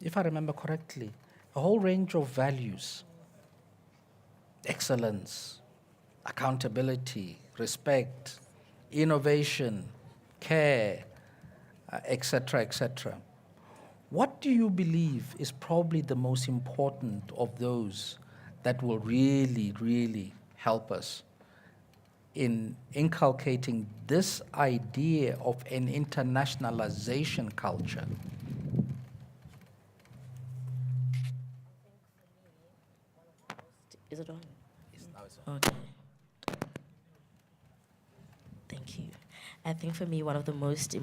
if I remember correctly, a whole range of values: excellence, accountability, respect, innovation, care, etc., etc. What do you believe is probably the most important of those that will really, really help us in inculcating this idea of an internationalization culture? Is it on? Okay. Thank you. I think for me, one of the most,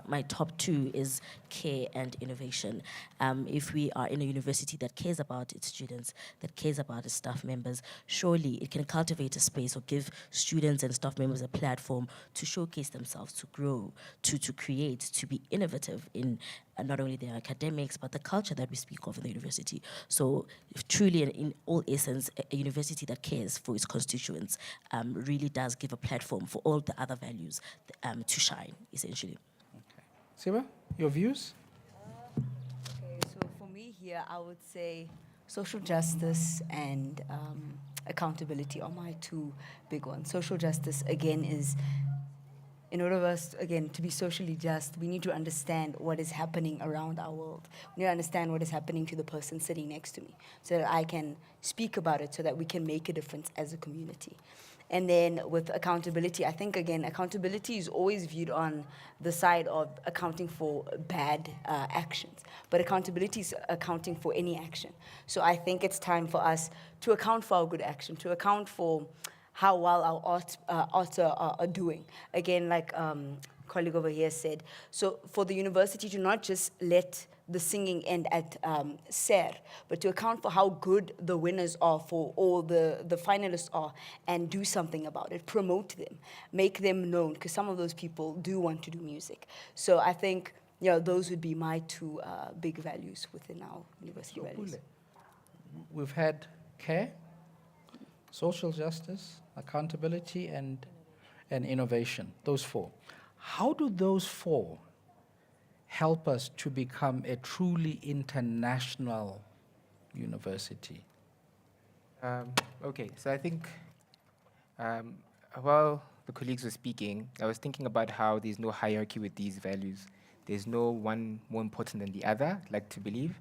my top two is care and innovation. If we are in a university that cares about its students, that cares about its staff members, surely it can cultivate a space or give students and staff members a platform to showcase themselves, to grow, to create, to be innovative in not only their academics, but the culture that we speak of in the university. So if truly, in all essence, a university that cares for its constituents really does give a platform for all the other values to shine, essentially. Siba, your views? Okay, so for me here, I would say social justice and accountability are my two big ones. Social justice, again, is in order for us, again, to be socially just, we need to understand what is happening around our world. We need to understand what is happening to the person sitting next to me so that I can speak about it so that we can make a difference as a community. And then with accountability, I think, again, accountability is always viewed on the side of accounting for bad actions. But accountability is accounting for any action. So I think it's time for us to account for our good action, to account for how well our arts are doing. Again, like colleague over here said, so for the university to not just let the singing end at SER, but to account for how good the winners are, for all the finalists are, and do something about it, promote them, make them known, because some of those people do want to do music. So I think those would be my two big values within our university values. We've had care, social justice, accountability, and innovation, those four. How do those four help us to become a truly international university? Okay, so I think while the colleagues were speaking, I was thinking about how there's no hierarchy with these values. There's no one more important than the other, I'd like to believe.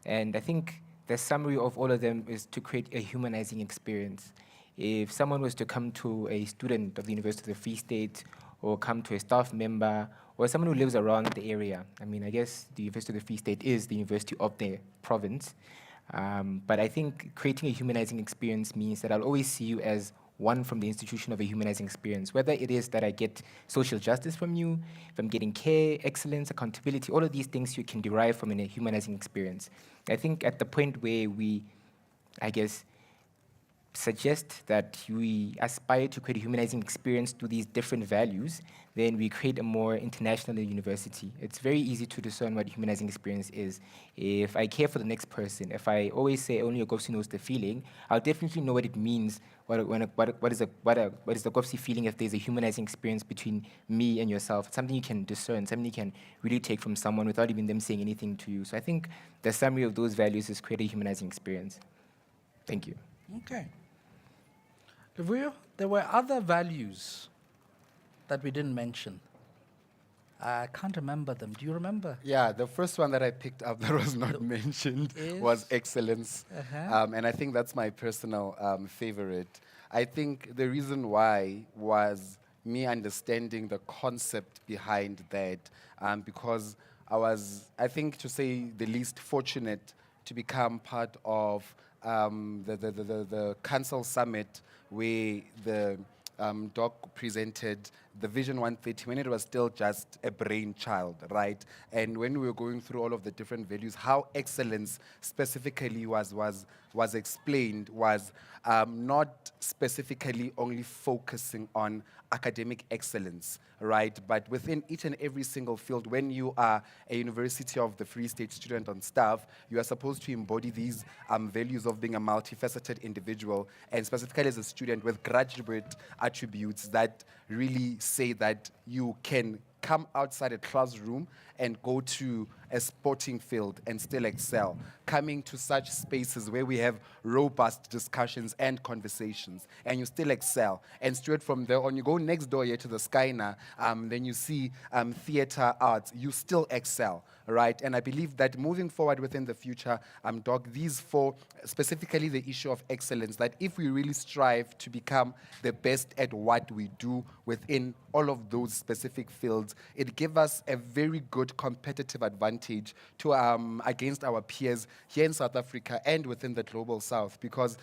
And I think the summary of all of them is to create a humanizing experience. If someone was to come to a student of the University of the Free State, or come to a staff member, or someone who lives around the area, I mean, I guess the University of the Free State is the university of the province, but I think creating a humanizing experience means that I'll always see you as one from the institution of a humanizing experience, whether it is that I get social justice from you, if I'm getting care, excellence, accountability, all of these things you can derive from a humanizing experience. I think at the point where we, I guess, suggest that we aspire to create a humanizing experience to these different values, then we create a more international university. It's very easy to discern what humanizing experience is. If I care for the next person, if I always say only a Gopsi knows the feeling, I'll definitely know what it means, what is the Gopsi feeling if there's a humanizing experience between me and yourself. It's something you can discern, something you can really take from someone without even them saying anything to you. So I think the summary of those values is create a humanizing experience. Thank you. Okay. There were other values that we didn't mention. I can't remember them. Do you remember? Yeah, the first one that I picked up that was not mentioned was excellence. And I think that's my personal favorite. I think the reason why was me understanding the concept behind that, because I was, I think to say the least, fortunate to become part of the Council Summit where the doc presented the Vision 130 when it was still just a brainchild, right? And when we were going through all of the different values, how excellence specifically was explained was not specifically only focusing on academic excellence, right? But within each and every single field, when you are a University of the Free State student on staff, you are supposed to embody these values of being a multifaceted individual, and specifically as a student with graduate attributes that really say that you can come outside a classroom and go to a sporting field and still excel, coming to such spaces where we have robust discussions and conversations, and you still excel. And straight from there on, you go next door here to the Skyna, then you see theater arts, you still excel, right? And I believe that moving forward within the future, Doc, these four, specifically the issue of excellence, that if we really strive to become the best at what we do within all of those specific fields, it gives us a very good competitive advantage to against our peers here in South Africa and within the global South. Because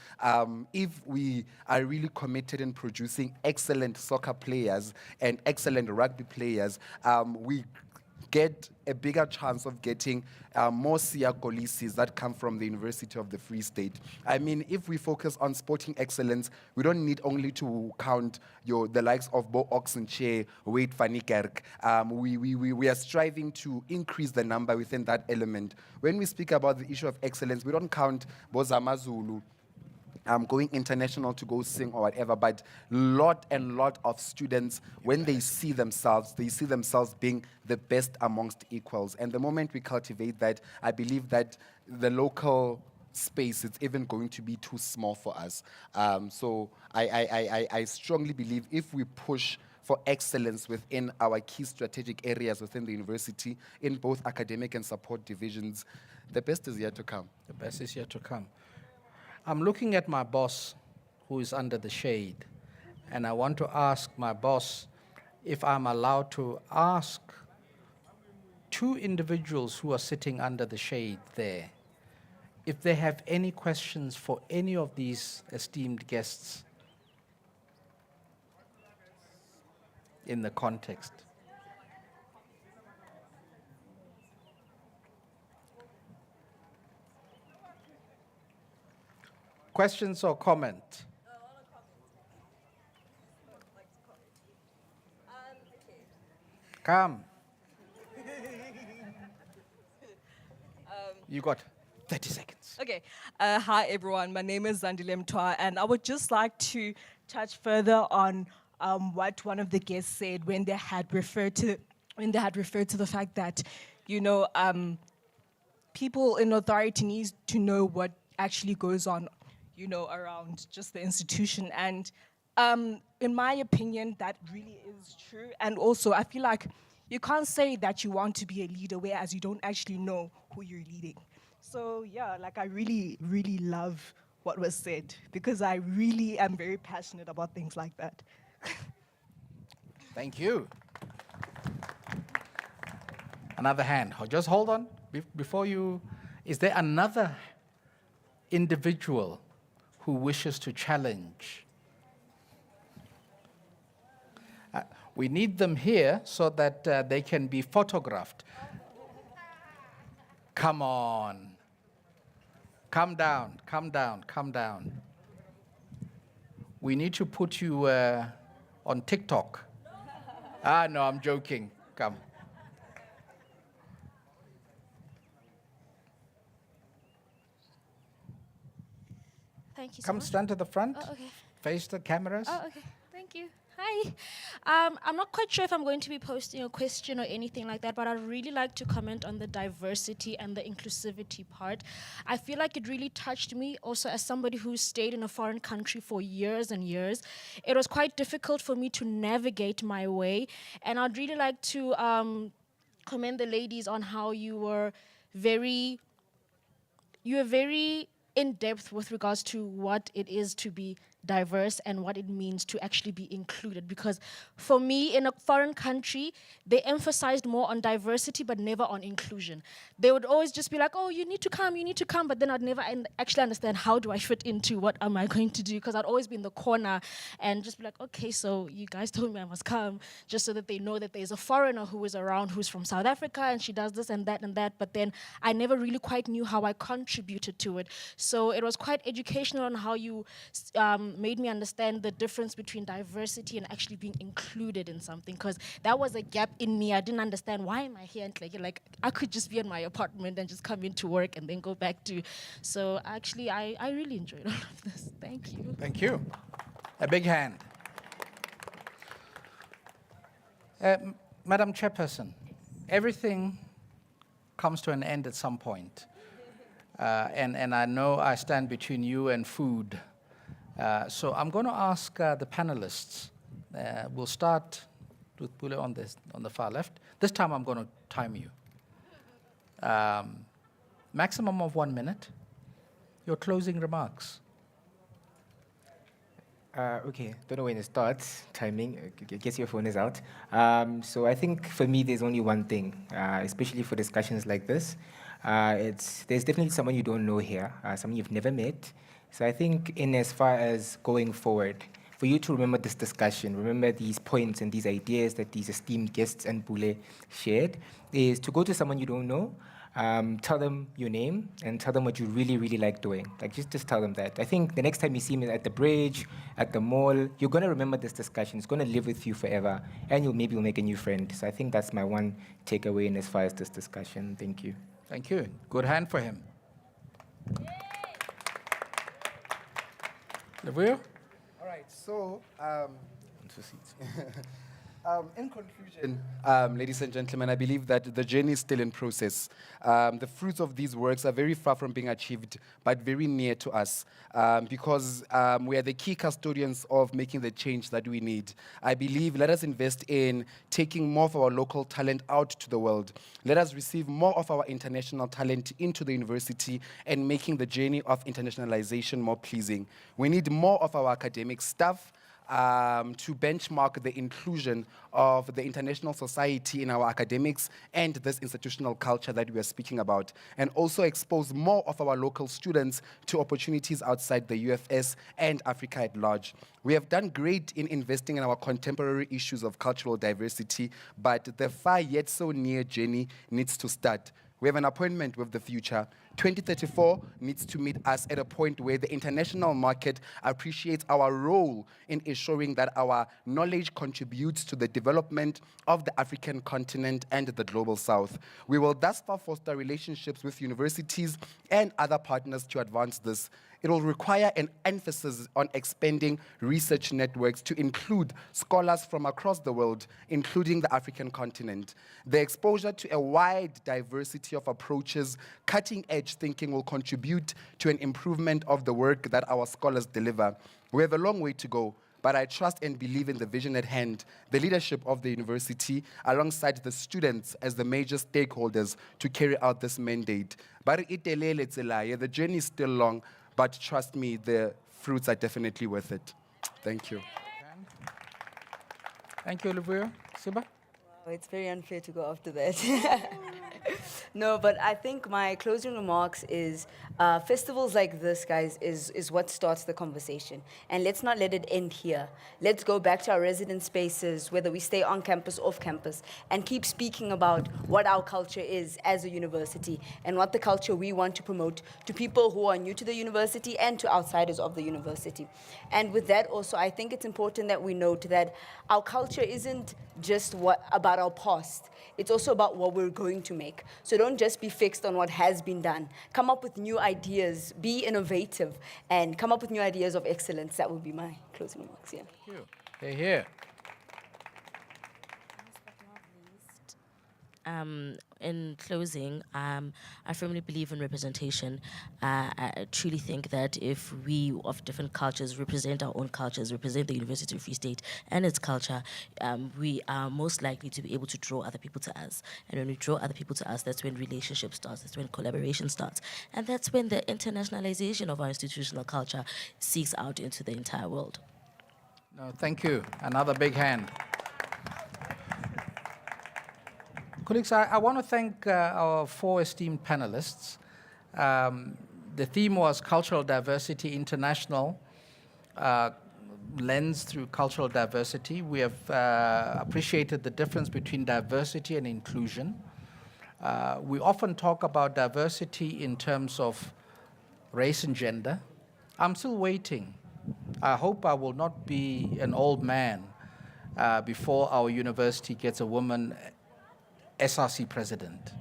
if we are really committed in producing excellent soccer players and excellent rugby players, we get a bigger chance of getting more Siakolisis that come from the University of the Free State. I mean, if we focus on sporting excellence, we don't need only to count the likes of Bo Oxenchair, Wade van Niekerk. We are striving to increase the number within that element. When we speak about the issue of excellence, we don't count Bo Zamazulu, going international to go sing or whatever, but lot of students, when they see themselves being the best amongst equals. And the moment we cultivate that, I believe that the local space is even going to be too small for us. So I strongly believe if we push for excellence within our key strategic areas within the university, in both academic and support divisions, the best is yet to come. The best is yet to come. I'm looking at my boss, who is under the shade, and I want to ask my boss if I'm allowed to ask two individuals who are sitting under the shade there if they have any questions for any of these esteemed guests in the context. Questions or comment? Come. You got 30 seconds. Okay. Hi, everyone. My name is Zandile Mtwa, and I would just like to touch further on what one of the guests said when they had referred to the fact that, people in authority need to know what actually goes on, around just the institution. And in my opinion, that really is true. And also, I feel like you can't say that you want to be a leader whereas you don't actually know who you're leading. So yeah, I really, really love what was said because I really am very passionate about things like that. Thank you. Another hand. Just hold on. Before you, is there another individual who wishes to challenge? We need them here so that they can be photographed. Come on. Come down, come down, come down. We need to put you on TikTok. No, I'm joking. Come. Thank you so Come much. stand to the front. Oh, okay. Face the cameras. Oh, okay. Thank you. Hi. I'm not quite sure if I'm going to be posting a question or anything like that, but I'd really like to comment on the diversity and the inclusivity part. I feel like it really touched me also as somebody who stayed in a foreign country for years and years. It was quite difficult for me to navigate my way, and I'd really like to commend the ladies on how you were very in depth with regards to what it is to be diverse and what it means to actually be included. Because for me, in a foreign country, they emphasized more on diversity but never on inclusion. They would always just be like, oh, you need to come, but then I'd never actually understand how do I fit into what am I going to do, because I'd always be in the corner and just be like, okay, so you guys told me I must come, just so that they know that there's a foreigner who is around who's from South Africa and she does this and that, but then I never really quite knew how I contributed to it. So it was quite educational on how you made me understand the difference between diversity and actually being included in something, because that was a gap in me. I didn't understand, why am I here? And like I could just be in my apartment and just come into work and then go back to. So actually, I really enjoyed all of this. Thank you. Thank you. A big hand. Madam Chairperson, everything comes to an end at some point. And I know I stand between you and food. So I'm going to ask the panelists. We'll start with Pule on the far left. This time I'm going to time you. Maximum of 1 minute. Your closing remarks. Okay, don't know when it starts, timing, I guess your phone is out. So I think for me, there's only one thing, especially for discussions like this. There's definitely someone you don't know here, someone you've never met. So I think in as far as going forward, for you to remember this discussion, remember these points and these ideas that these esteemed guests and Bule shared, is to go to someone you don't know, tell them your name and tell them what you really, really like doing. Like, just tell them that. I think the next time you see me at the bridge, at the mall, you're going to remember this discussion. It's going to live with you forever, and maybe you'll make a new friend. So I think that's my one takeaway in as far as this discussion. Thank you. Thank you. Good hand for him. Levio? All right, so in conclusion, ladies and gentlemen, I believe that the journey is still in process. The fruits of these works are very far from being achieved, but very near to us, because we are the key custodians of making the change that we need. I believe let us invest in taking more of our local talent out to the world. Let us receive more of our international talent into the university and making the journey of internationalization more pleasing. We need more of our academic staff to benchmark the inclusion of the international society in our academics and this institutional culture that we are speaking about, and also expose more of our local students to opportunities outside the UFS and Africa at large. We have done great in investing in our contemporary issues of cultural diversity, but the far yet so near journey needs to start. We have an appointment with the future. 2034 needs to meet us at a point where the international market appreciates our role in ensuring that our knowledge contributes to the development of the African continent and the global south. We will thus far foster relationships with universities and other partners to advance this. It will require an emphasis on expanding research networks to include scholars from across the world, including the African continent. The exposure to a wide diversity of approaches, cutting-edge thinking will contribute to an improvement of the work that our scholars deliver. We have a long way to go, but I trust and believe in the vision at hand, the leadership of the university, alongside the students as the major stakeholders to carry out this mandate. But the journey is still long, but trust me, the fruits are definitely worth it. Thank you. Thank you, Olivia. Siba? Oh, it's very unfair to go after that. No, but I think my closing remarks is festivals like this, guys, is what starts the conversation. And let's not let it end here. Let's go back to our resident spaces, whether we stay on campus, off campus, and keep speaking about what our culture is as a university and what the culture we want to promote to people who are new to the university and to outsiders of the university. And with that also, I think it's important that we note that our culture isn't just about our past. It's also about what we're going to make. So don't just be fixed on what has been done. Come up with new ideas, be innovative, and come up with new ideas of excellence. That would be my closing remarks, yeah. Thank you. They're here. In closing, I firmly believe in representation. I truly think that if we of different cultures represent our own cultures, represent the University of Free State and its culture, we are most likely to be able to draw other people to us. And when we draw other people to us, that's when relationship starts, that's when collaboration starts. And that's when the internationalization of our institutional culture seeks out into the entire world. No, thank you. Another big hand. Colleagues, I want to thank our four esteemed panelists. The theme was Cultural Diversity International, lens through cultural diversity. We have appreciated the difference between diversity and inclusion. We often talk about diversity in terms of race and gender. I'm still waiting. I hope I will not be an old man before our university gets a woman SRC president.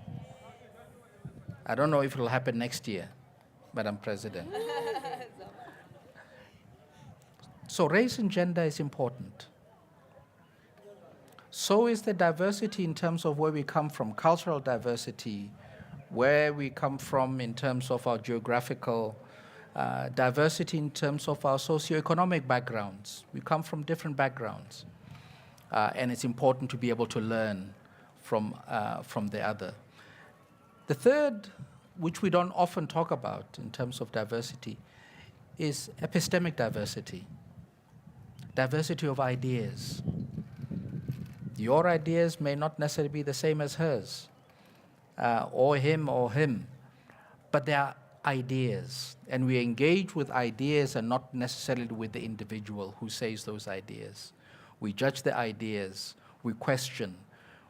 I don't know if it'll happen next year, but I'm president. So race and gender is important. So is the diversity in terms of where we come from, cultural diversity, where we come from in terms of our geographical diversity, in terms of our socioeconomic backgrounds. We come from different backgrounds. And it's important to be able to learn from the other. The third, which we don't often talk about in terms of diversity, is epistemic diversity. Diversity of ideas. Your ideas may not necessarily be the same as hers, or him, but they are ideas, and we engage with ideas and not necessarily with the individual who says those ideas. We judge the ideas, we question,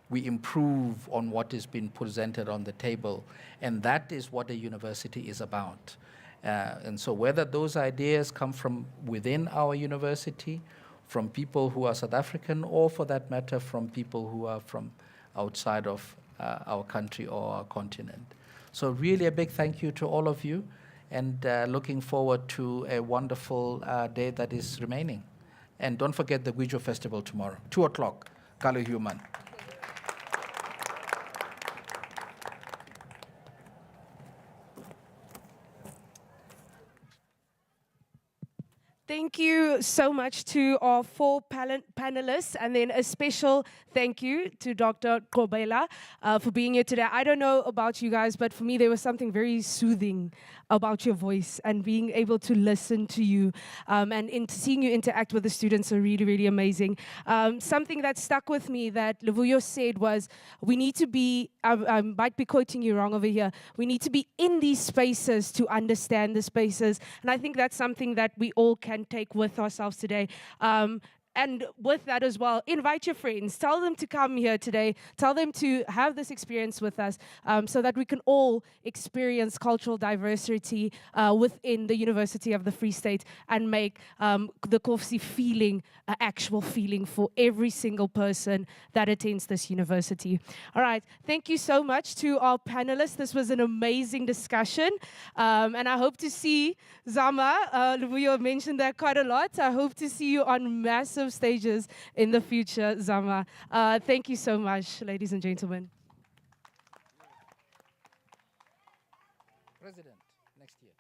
we improve on what is being presented on the table, and that is what a university is about. And so whether those ideas come from within our university, from people who are South African, or for that matter, from people who are from outside of our country or our continent. So really a big thank you to all of you, and looking forward to a wonderful day that is remaining. And don't forget the Guijo Festival tomorrow, 2 o'clock, Kalu Human. Thank you so much to our 4 panelists, and then a special thank you to Dr. Kobela for being here today. I don't know about you guys, but for me there was something very soothing about your voice and being able to listen to you, and seeing you interact with the students are really, really amazing. Something that stuck with me that Luvuyo said was, we need to be, I might be quoting you wrong over here, we need to be in these spaces to understand the spaces, and I think that's something that we all can take with ourselves today. And with that as well, invite your friends. Tell them to come here today. Tell them to have this experience with us, so that we can all experience cultural diversity within the University of the Free State and make the Kofsi feeling an actual feeling for every single person that attends this university. All right. Thank you so much to our panelists. This was an amazing discussion. And I hope to see Zama. Luvuyo mentioned that quite a lot. I hope to see you on massive stages in the future, Zama. Thank you so much, ladies and gentlemen. President, next year.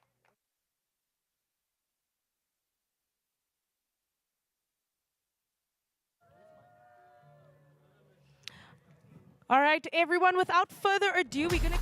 All right, everyone, without further ado, we're going to